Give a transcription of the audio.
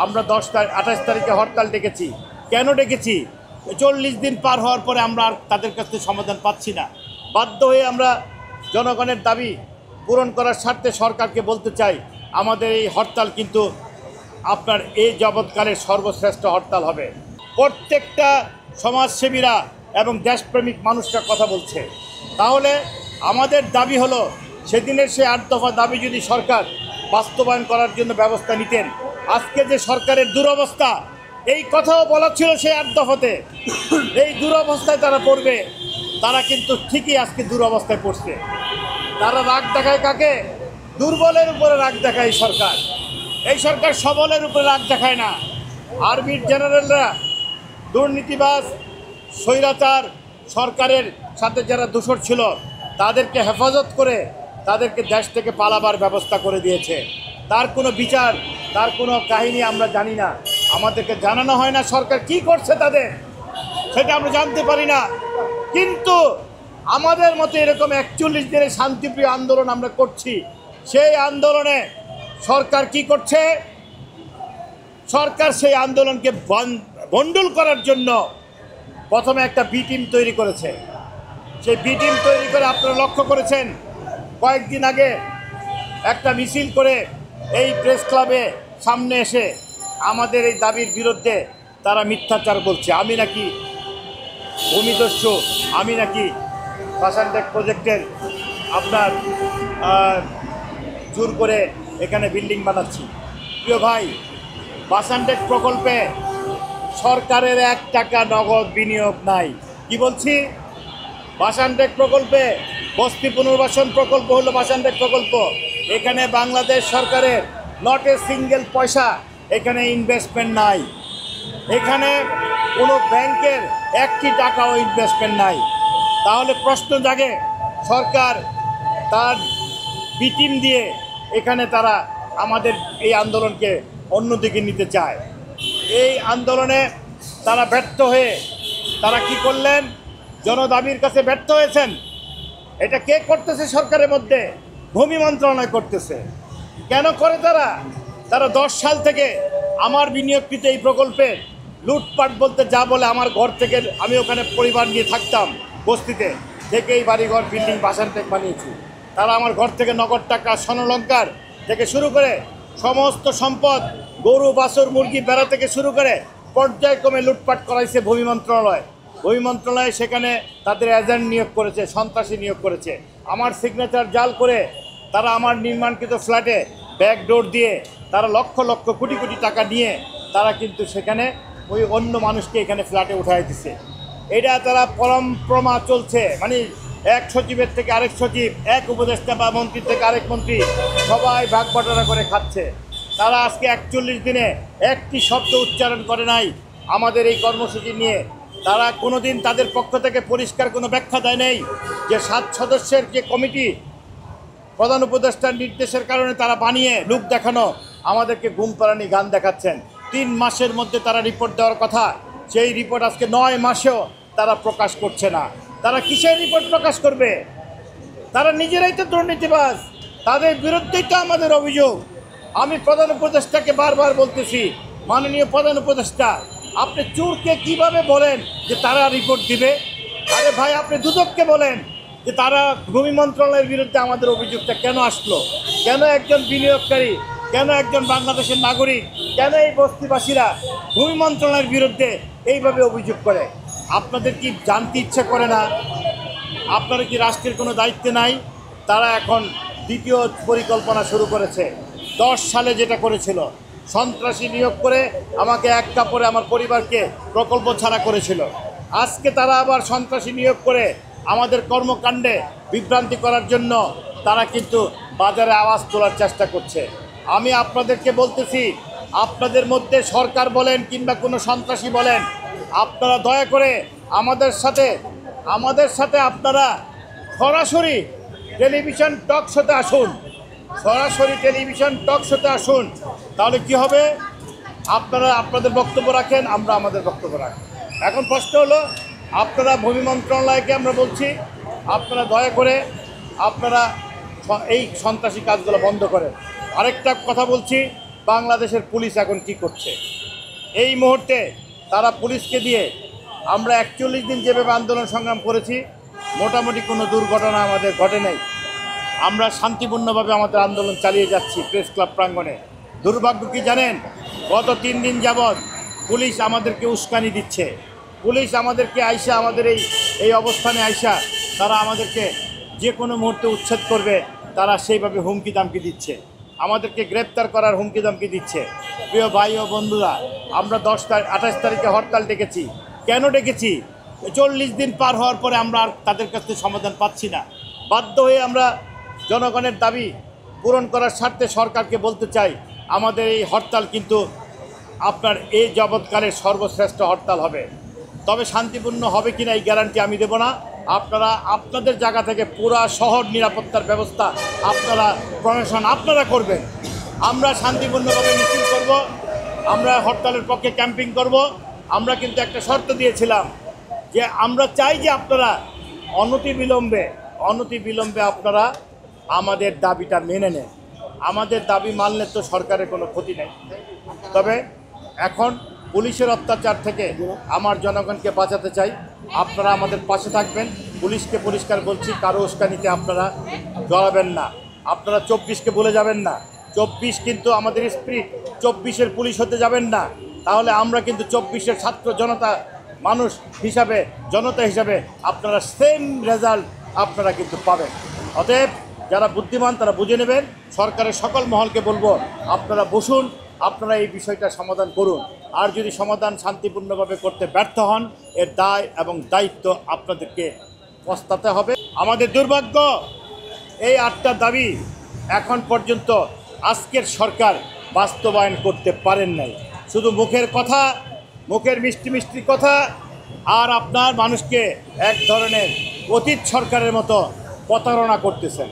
আমরা 28 তারিখে হরতাল ডেকেছি। কেন ডেকেছি? 40 দিন পার হওয়ার পরে আমরা আর তাদের কাছ থেকে সমাধান পাচ্ছি না। বাধ্য হয়ে আমরা জনগণের দাবি পূরণ করার স্বার্থে সরকারকে বলতে চাই, আমাদের এই হরতাল কিন্তু আপনার এই জগৎকালের সর্বশ্রেষ্ঠ হরতাল হবে। প্রত্যেকটা সমাজসেবীরা এবং দেশপ্রেমিক মানুষরা কথা বলছে। তাহলে আমাদের দাবি হলো, সেদিনের সেই 8 দফা দাবি যদি সরকার বাস্তবায়ন করার জন্য ব্যবস্থা নিতেন, আজকে যে সরকারের দুরবস্থা, এই কথাও বলা ছিল সেই 8 দফাতে। এই দুরবস্থায় তারা পড়বে, তারা কিন্তু ঠিকই আজকে দুরবস্থায় পড়ছে। তারা রাগ দেখায় কাকে? দুর্বলের উপরে রাগ দেখায় এই সরকার। এই সরকার সবলের উপরে রাগ দেখায় না। আর্মির জেনারেলরা দুর্নীতিবাজ, স্বৈরাচার সরকারের সাথে যারা দোষর ছিল তাদেরকে হেফাজত করে তাদেরকে দেশ থেকে পালাবার ব্যবস্থা করে দিয়েছে। তার কোনো বিচার, তার কোনো কাহিনী আমরা জানি না। আমাদেরকে জানানো হয় না সরকার কি করছে তাদের, সেটা আমরা জানতে পারি না। কিন্তু আমাদের মতো এরকম 41 দিনের শান্তিপ্রিয় আন্দোলন আমরা করছি, সেই আন্দোলনে সরকার কি করছে? সরকার সেই আন্দোলনকে বন্ডুল করার জন্য প্রথমে একটা বি টিম তৈরি করেছে। সেই বি টিম তৈরি করে আপনারা লক্ষ্য করেছেন, কয়েকদিন আগে একটা মিছিল করে এই প্রেস ক্লাবে সামনে এসে আমাদের এই দাবির বিরুদ্ধে তারা মিথ্যাচার বলছে। আমি নাকি ভূমিদস্যু, আমি নাকি ভাসানটেক প্রজেক্টের আপনার জোর করে এখানে বিল্ডিং বানাচ্ছি। প্রিয় ভাই, ভাসানটেক প্রকল্পে সরকারের 1 টাকা নগদ বিনিয়োগ নাই। কি বলছি? ভাসানটেক প্রকল্পে বস্তি পুনর্বাসন প্রকল্প হলো ভাসানটেক প্রকল্প। এখানে বাংলাদেশ সরকারের নট এ সিঙ্গেল পয়সা এখানে ইনভেস্টমেন্ট নাই। এখানে কোনো ব্যাংকের 1টি টাকাও ইনভেস্টমেন্ট নাই। তাহলে প্রশ্ন জাগে, সরকার তার বি টিম দিয়ে এখানে তারা আমাদের এই আন্দোলনকে অন্যদিকে নিতে চায়। এই আন্দোলনে তারা ব্যর্থ হয়ে তারা কি করলেন? জনদাবির কাছে ব্যর্থ হয়েছেন। এটা কে করতেছে? সরকারের মধ্যে ভূমি মন্ত্রণালয় করতেছে। কেন করে তারা? তারা 10 সাল থেকে আমার বিনিয়োগকৃত এই প্রকল্পে লুটপাট বলতে যা বলে, আমার ঘর থেকে, আমি ওখানে পরিবার নিয়ে থাকতাম বস্তিতে, থেকে এই বাড়িঘর বিল্ডিং ভাসানটেক বানিয়েছি। তারা আমার ঘর থেকে নগদ টাকা, স্বর্ণালঙ্কার থেকে শুরু করে সমস্ত সম্পদ, গরু, বাছুর, মুরগি, বেড়া থেকে শুরু করে পর্যায়ক্রমে লুটপাট করাইছে ভূমি মন্ত্রণালয়। ভূমি মন্ত্রণালয় সেখানে তাদের এজেন্ট নিয়োগ করেছে, সন্ত্রাসী নিয়োগ করেছে। আমার সিগনেচার জাল করে তারা আমার নির্মাণকৃত ফ্ল্যাটে ব্যাকডোর দিয়ে তারা লক্ষ লক্ষ কোটি কোটি টাকা নিয়ে তারা কিন্তু সেখানে ওই অন্য মানুষকে এখানে ফ্ল্যাটে উঠাই দিছে। এটা তারা পরম্পরা চলছে, মানে এক সচিবের থেকে আরেক সচিব, এক উপদেষ্টা বা মন্ত্রীর থেকে আরেক মন্ত্রী, সবাই ভাগ বাটোয়ারা করে খাচ্ছে। তারা আজকে 41 দিনে একটি শব্দ উচ্চারণ করে নাই আমাদের এই কর্মসূচি নিয়ে। তারা কোনো দিন তাদের পক্ষ থেকে পরিষ্কার কোনো ব্যাখ্যা দেয় নেই যে 7 সদস্যের যে কমিটি প্রধান উপদেষ্টার নির্দেশের কারণে তারা বানিয়ে লোক দেখানো আমাদেরকে ঘুম পাড়ানি গান দেখাচ্ছেন। 3 মাসের মধ্যে তারা রিপোর্ট দেওয়ার কথা, সেই রিপোর্ট আজকে 9 মাসেও তারা প্রকাশ করছে না। তারা কিসের রিপোর্ট প্রকাশ করবে? তারা নিজেরাই তো দুর্নীতিবাজ, তাদের বিরুদ্ধেই তো আমাদের অভিযোগ। আমি প্রধান উপদেষ্টাকে বারবার বলতেছি, মাননীয় প্রধান উপদেষ্টা, আপনি চোরকে কিভাবে বলেন যে তারা রিপোর্ট দিবে? আরে ভাই, আপনি দুদককে বলেন যে তারা ভূমি মন্ত্রণালয়ের বিরুদ্ধে আমাদের অভিযোগটা কেন আসলো? কেন একজন বিনিয়োগকারী, কেন একজন বাংলাদেশের নাগরিক, কেন এই বস্তিবাসীরা ভূমি মন্ত্রণালয়ের বিরুদ্ধে এইভাবে অভিযোগ করে? আপনাদের কি জানতে ইচ্ছে করে না? আপনারা কি রাষ্ট্রের কোনো দায়িত্বে নাই? তারা এখন দ্বিতীয় পরিকল্পনা শুরু করেছে। 10 সালে যেটা করেছিল, সন্ত্রাসী নিয়োগ করে আমাকে 1 কাপড়ে আমার পরিবারকে প্রকল্প ছাড়া করেছিল। আজকে তারা আবার সন্ত্রাসী নিয়োগ করে আমাদের কর্মকাণ্ডে বিভ্রান্তি করার জন্য তারা কিন্তু বাজারে আওয়াজ তোলার চেষ্টা করছে। আমি আপনাদেরকে বলতেছি, আপনাদের মধ্যে সরকার বলেন কিংবা কোনো সন্ত্রাসী বলেন, আপনারা দয়া করে আমাদের সাথে আপনারা সরাসরি টেলিভিশন টক শোতে আসুন। সরাসরি টেলিভিশন টক শোতে আসুন। তাহলে কি হবে? আপনারা আপনাদের বক্তব্য রাখেন, আমরা আমাদের বক্তব্য রাখি। এখন প্রশ্ন হলো, আপনারা ভূমি মন্ত্রণালয়কে আমরা বলছি, আপনারা দয়া করে আপনারা এই সন্ত্রাসী কাজগুলো বন্ধ করেন। আরেকটা কথা বলছি, বাংলাদেশের পুলিশ এখন কি করছে। এই মুহূর্তে তারা পুলিশকে দিয়ে আমরা 41 দিন যেভাবে আন্দোলন সংগ্রাম করেছি, মোটামুটি কোনো দুর্ঘটনা আমাদের ঘটে নাই। আমরা শান্তিপূর্ণভাবে আমাদের আন্দোলন চালিয়ে যাচ্ছি প্রেস ক্লাব প্রাঙ্গণে। দুর্ভাগ্য কি জানেন, গত 3 দিন যাবৎ পুলিশ আমাদেরকে উস্কানি দিচ্ছে। পুলিশ আমাদেরকে আইসা, আমাদের এই অবস্থানে আইসা তারা আমাদেরকে যে কোনো মুহূর্তে উচ্ছেদ করবে, তারা সেইভাবে হুমকি দামকি দিচ্ছে, আমাদেরকে গ্রেপ্তার করার হুমকি দামকি দিচ্ছে। প্রিয় ভাই ও বন্ধুরা, আমরা 28 তারিখে হরতাল ডেকেছি। কেন ডেকেছি? 40 দিন পার হওয়ার পরে আমরা আর তাদের কাছ থেকে সমাধান পাচ্ছি না। বাধ্য হয়ে আমরা জনগণের দাবি পূরণ করার স্বার্থে সরকারকে বলতে চাই, আমাদের এই হরতাল কিন্তু আপনার এই জগৎকালের সর্বশ্রেষ্ঠ হরতাল হবে। তবে শান্তিপূর্ণ হবে কিনা এই গ্যারান্টি আমি দেব না। আপনারা আপনাদের জায়গা থেকে পুরা শহর নিরাপত্তার ব্যবস্থা আপনারা প্রশাসন আপনারা করবেন। আমরা শান্তিপূর্ণভাবে মিছিল করব, আমরা হরতালের পক্ষে ক্যাম্পিং করব। আমরা কিন্তু একটা শর্ত দিয়েছিলাম যে আমরা চাই যে আপনারা অনতিবিলম্বে আপনারা আমাদের দাবিটা মেনে নেন। আমাদের দাবি মানলে তো সরকারের কোনো ক্ষতি নেই। তবে এখন পুলিশের অত্যাচার থেকে আমার জনগণকে বাঁচাতে চাই, আপনারা আমাদের পাশে থাকবেন। পুলিশকে পরিষ্কার বলছি, কারো উস্কানিতে আপনারা জড়াবেন না। আপনারা 24কে বলে যাবেন না। 24 কিন্তু আমাদের স্পিরিট, 24-এর পুলিশ হতে যাবেন না। তাহলে আমরা কিন্তু 24-এর ছাত্র জনতা মানুষ হিসাবে, জনতা হিসাবে আপনারা সেম রেজাল্ট আপনারা কিন্তু পাবেন। অতএব যারা বুদ্ধিমান তারা বুঝে নেবেন। সরকারের সকল মহলকে বলবো, আপনারা বসুন, আপনারা এই বিষয়টা সমাধান করুন। আর যদি সমাধান শান্তিপূর্ণভাবে করতে ব্যর্থ হন, এর দায় এবং দায়িত্ব আপনাদেরকে পস্তাতে হবে। আমাদের দুর্ভাগ্য, এই 8টা দাবি এখন পর্যন্ত আজকের সরকার বাস্তবায়ন করতে পারেন নাই। শুধু মুখের কথা, মুখের মিষ্টি মিষ্টি কথা, আর আপনার মানুষকে এক ধরনের অতীত সরকারের মতো প্রতারণা করতেছেন।